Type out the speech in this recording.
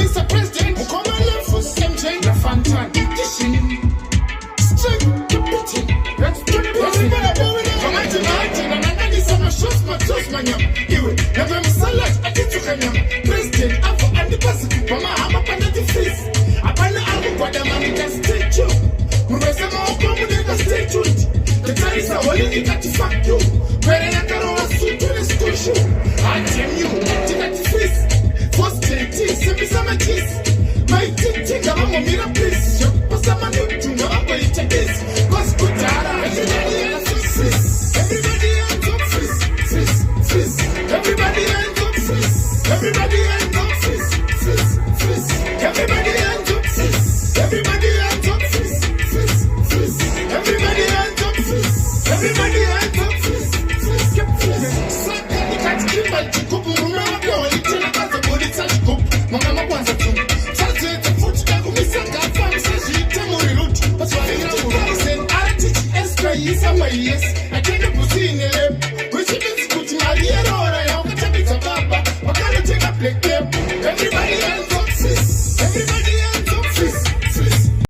Mr. President, ukoma lefu semje na fantan. Kishin, straight to pitching. That's pretty boring. Come on tonight, and I'm going to shows my toes, my yam. Iwe, never salad, I get to him. President, Afro, and the Pacific, Mama, I'm up under the face. I buy the album, but I'm on the stay tuned. We were some more common, stay tuned. The time is a holy, got to fuck you. Where I got a suit to the school shoe. I tell you, take that face. First, send me some kiss. My thing, I'm a mirror, please. But someone new to know I'm going to this. Cause good, everybody else is fizz. Everybody ends up fizz, fizz, fizz. Everybody ends up fizz. Everybody ends up fizz, fizz, fizz. Everybody ends up fizz. Everybody ends up fizz, fizz, fizz. Everybody ends up fizz. Everybody ends up fizz, fizz, fizz. Something that keep my chicken. Remember, only tell us the body touch cup. Mama wants a tune. Touch the foot, I go miss a gap. Says you tell me root. But what I know, I teach S. Sama yes, I take a pussy in the lip. Which is putting my ear on. I hope it's a bit of baba. What kind of take a plate?